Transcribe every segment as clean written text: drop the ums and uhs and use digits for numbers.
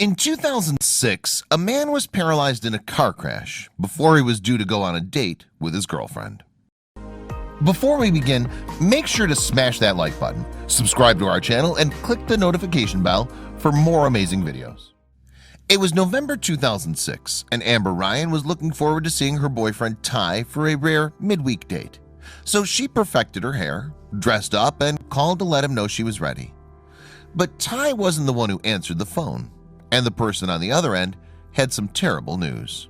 In 2006, a man was paralyzed in a car crash before he was due to go on a date with his girlfriend. Before we begin, make sure to smash that like button, subscribe to our channel, and click the notification bell for more amazing videos. It was November 2006, and Amber Ryan was looking forward to seeing her boyfriend Ty for a rare midweek date. So she perfected her hair, dressed up, and called to let him know she was ready. But Ty wasn't the one who answered the phone, and the person on the other end had some terrible news.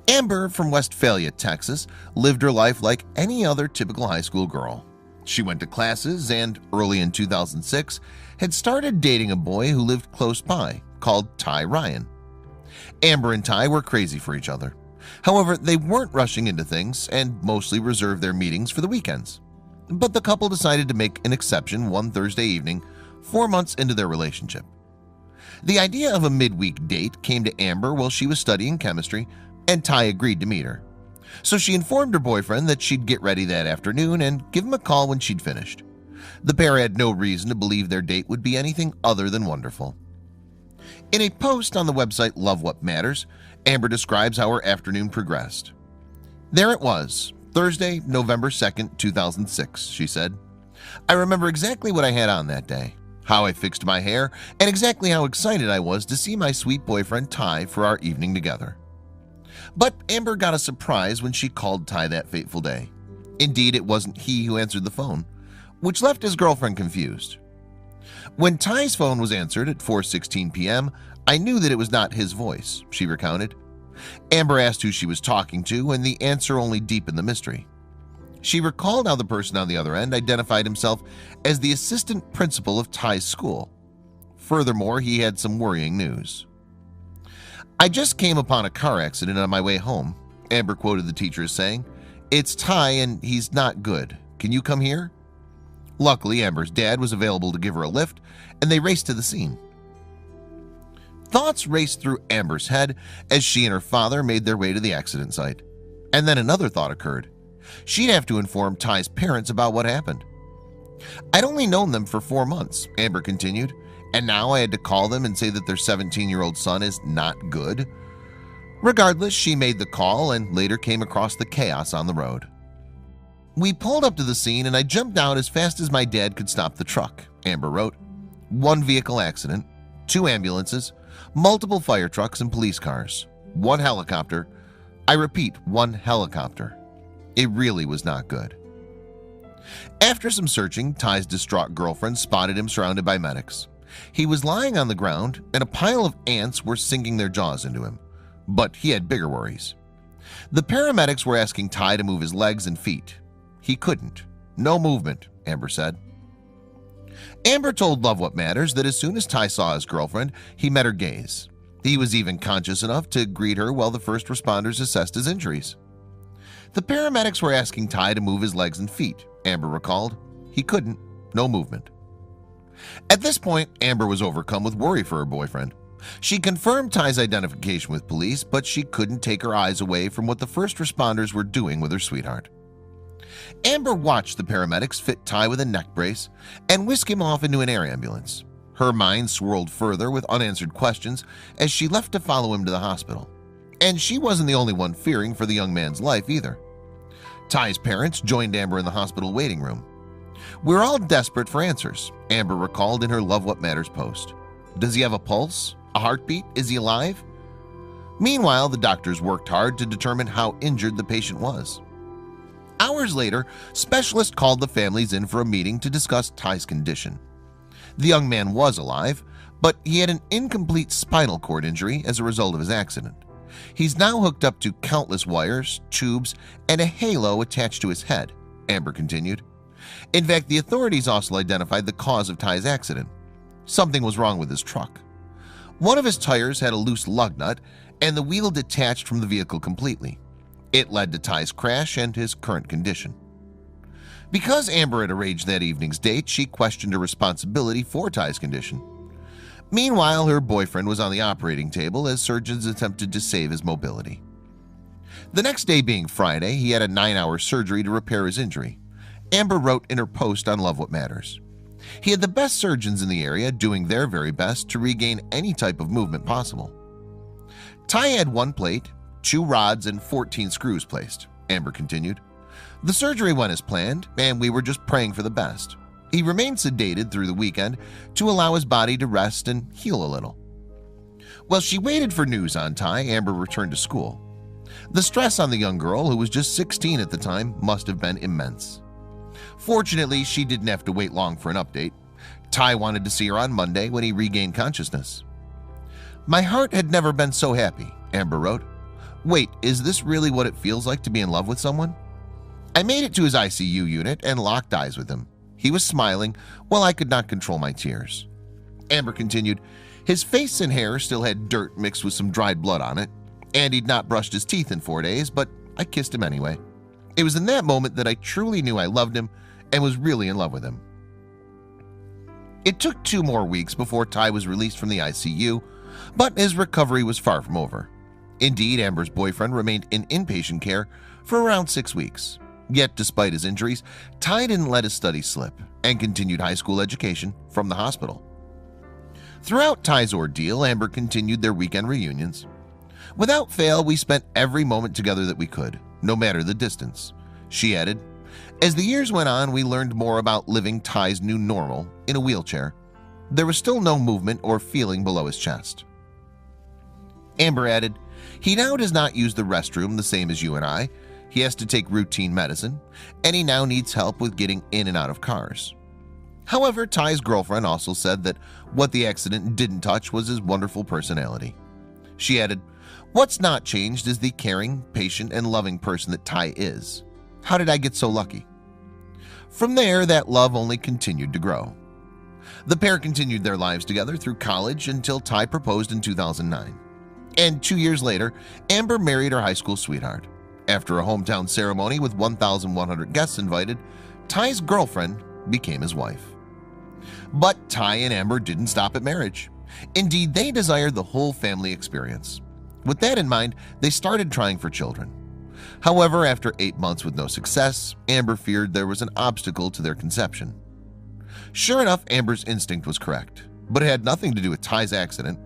Amber from Westphalia, Texas, lived her life like any other typical high school girl. She went to classes and, early in 2006, had started dating a boy who lived close by, called Ty Ryan. Amber and Ty were crazy for each other. However, they weren't rushing into things and mostly reserved their meetings for the weekends. But the couple decided to make an exception one Thursday evening, 4 months into their relationship. The idea of a midweek date came to Amber while she was studying chemistry, and Ty agreed to meet her. So she informed her boyfriend that she'd get ready that afternoon and give him a call when she'd finished. The pair had no reason to believe their date would be anything other than wonderful. In a post on the website Love What Matters, Amber describes how her afternoon progressed. There it was, Thursday, November 2nd, 2006, she said. I remember exactly what I had on that day, how I fixed my hair, and exactly how excited I was to see my sweet boyfriend Ty for our evening together. But Amber got a surprise when she called Ty that fateful day. Indeed, it wasn't he who answered the phone, which left his girlfriend confused. When Ty's phone was answered at 4:16 p.m., I knew that it was not his voice, she recounted. Amber asked who she was talking to, and the answer only deepened the mystery. She recalled how the person on the other end identified himself as the assistant principal of Ty's school. Furthermore, he had some worrying news. I just came upon a car accident on my way home, Amber quoted the teacher as saying. It's Ty and he's not good. Can you come here? Luckily, Amber's dad was available to give her a lift, and they raced to the scene. Thoughts raced through Amber's head as she and her father made their way to the accident site. And then another thought occurred. She'd have to inform Ty's parents about what happened. I'd only known them for 4 months, Amber continued, and now I had to call them and say that their 17-year-old son is not good. Regardless, she made the call and later came across the chaos on the road. We pulled up to the scene and I jumped out as fast as my dad could stop the truck, Amber wrote. 1 vehicle accident, 2 ambulances, multiple fire trucks and police cars, 1 helicopter. I repeat, 1 helicopter. It really was not good. After some searching, Ty's distraught girlfriend spotted him surrounded by medics. He was lying on the ground and a pile of ants were sinking their jaws into him, but he had bigger worries. The paramedics were asking Ty to move his legs and feet. He couldn't. No movement, Amber said. Amber told Love What Matters that as soon as Ty saw his girlfriend, he met her gaze. He was even conscious enough to greet her while the first responders assessed his injuries. The paramedics were asking Ty to move his legs and feet, Amber recalled. He couldn't. No movement. At this point, Amber was overcome with worry for her boyfriend. She confirmed Ty's identification with police, but she couldn't take her eyes away from what the first responders were doing with her sweetheart. Amber watched the paramedics fit Ty with a neck brace and whisk him off into an air ambulance. Her mind swirled further with unanswered questions as she left to follow him to the hospital. And she wasn't the only one fearing for the young man's life either. Ty's parents joined Amber in the hospital waiting room. We're all desperate for answers, Amber recalled in her Love What Matters post. Does he have a pulse? A heartbeat? Is he alive? Meanwhile, the doctors worked hard to determine how injured the patient was. Hours later, specialists called the families in for a meeting to discuss Ty's condition. The young man was alive, but he had an incomplete spinal cord injury as a result of his accident. He's now hooked up to countless wires, tubes, and a halo attached to his head, Amber continued. In fact, the authorities also identified the cause of Ty's accident. Something was wrong with his truck. One of his tires had a loose lug nut, and the wheel detached from the vehicle completely. It led to Ty's crash and his current condition. Because Amber had arranged that evening's date, she questioned her responsibility for Ty's condition. Meanwhile, her boyfriend was on the operating table as surgeons attempted to save his mobility. The next day being Friday, he had a 9-hour surgery to repair his injury. Amber wrote in her post on Love What Matters. He had the best surgeons in the area doing their very best to regain any type of movement possible. Ty had 1 plate, 2 rods, and 14 screws placed, Amber continued. The surgery went as planned, and we were just praying for the best. He remained sedated through the weekend to allow his body to rest and heal a little. While she waited for news on Ty, Amber returned to school. The stress on the young girl, who was just 16 at the time, must have been immense. Fortunately, she didn't have to wait long for an update. Ty wanted to see her on Monday when he regained consciousness. My heart had never been so happy, Amber wrote. Wait, is this really what it feels like to be in love with someone? I made it to his ICU unit and locked eyes with him. He was smiling while I could not control my tears. Amber continued, his face and hair still had dirt mixed with some dried blood on it, and he'd not brushed his teeth in 4 days, but I kissed him anyway. It was in that moment that I truly knew I loved him and was really in love with him. It took 2 more weeks before Ty was released from the ICU, but his recovery was far from over. Indeed, Amber's boyfriend remained in inpatient care for around 6 weeks. Yet, despite his injuries, Ty didn't let his studies slip and continued high school education from the hospital. Throughout Ty's ordeal, Amber continued their weekend reunions. Without fail, we spent every moment together that we could, no matter the distance. She added, as the years went on, we learned more about living Ty's new normal in a wheelchair. There was still no movement or feeling below his chest. Amber added, he now does not use the restroom the same as you and I. He has to take routine medicine, and he now needs help with getting in and out of cars. However, Ty's girlfriend also said that what the accident didn't touch was his wonderful personality. She added, what's not changed is the caring, patient, and loving person that Ty is. How did I get so lucky? From there, that love only continued to grow. The pair continued their lives together through college until Ty proposed in 2009. And 2 years later, Amber married her high school sweetheart. After a hometown ceremony with 1,100 guests invited, Ty's girlfriend became his wife. But Ty and Amber didn't stop at marriage. Indeed, they desired the whole family experience. With that in mind, they started trying for children. However, after 8 months with no success, Amber feared there was an obstacle to their conception. Sure enough, Amber's instinct was correct, but it had nothing to do with Ty's accident.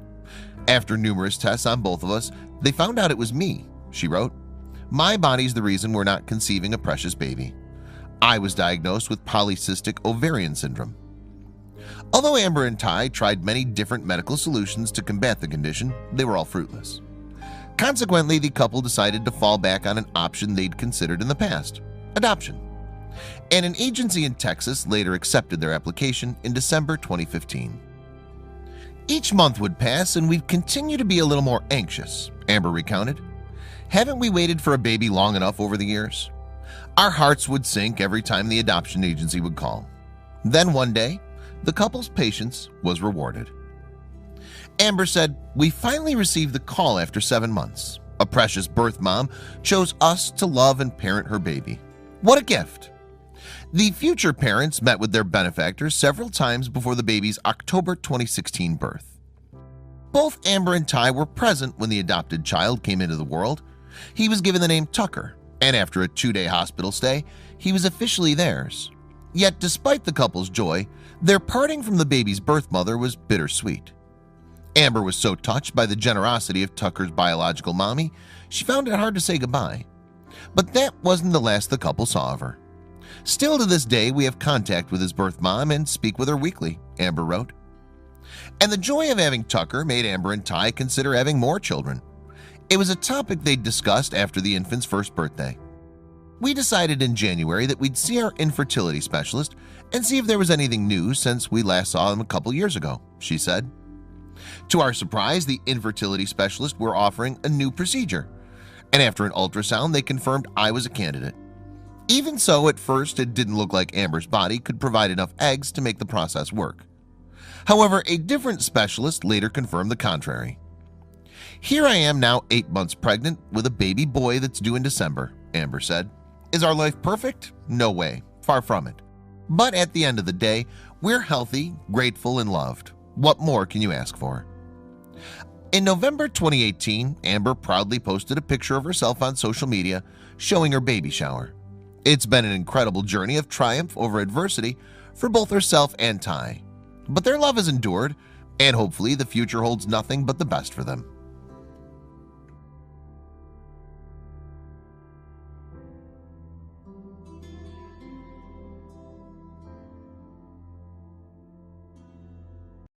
After numerous tests on both of us, they found out it was me, she wrote. My body's the reason we're not conceiving a precious baby. I was diagnosed with polycystic ovarian syndrome. Although Amber and Ty tried many different medical solutions to combat the condition, they were all fruitless. Consequently, the couple decided to fall back on an option they'd considered in the past: adoption. And an agency in Texas later accepted their application in December 2015. Each month would pass and we'd continue to be a little more anxious, Amber recounted. Haven't we waited for a baby long enough over the years? Our hearts would sink every time the adoption agency would call. Then one day, the couple's patience was rewarded. Amber said, we finally received the call after 7 months. A precious birth mom chose us to love and parent her baby. What a gift! The future parents met with their benefactors several times before the baby's October 2016 birth. Both Amber and Ty were present when the adopted child came into the world. He was given the name Tucker, and after a 2-day hospital stay, he was officially theirs. Yet despite the couple's joy, their parting from the baby's birth mother was bittersweet. Amber was so touched by the generosity of Tucker's biological mommy, she found it hard to say goodbye. But that wasn't the last the couple saw of her. Still to this day, we have contact with his birth mom and speak with her weekly, Amber wrote. And the joy of having Tucker made Amber and Ty consider having more children. It was a topic they discussed after the infant's first birthday. We decided in January that we'd see our infertility specialist and see if there was anything new since we last saw him a couple years ago, she said. To our surprise, the infertility specialist were offering a new procedure, and after an ultrasound, they confirmed I was a candidate. Even so, at first, it didn't look like Amber's body could provide enough eggs to make the process work. However, a different specialist later confirmed the contrary. Here I am now 8 months pregnant with a baby boy that's due in December, Amber said. Is our life perfect? No way, far from it. But at the end of the day, we're healthy, grateful, and loved. What more can you ask for? In November 2018, Amber proudly posted a picture of herself on social media showing her baby shower. It's been an incredible journey of triumph over adversity for both herself and Ty, but their love has endured, and hopefully the future holds nothing but the best for them.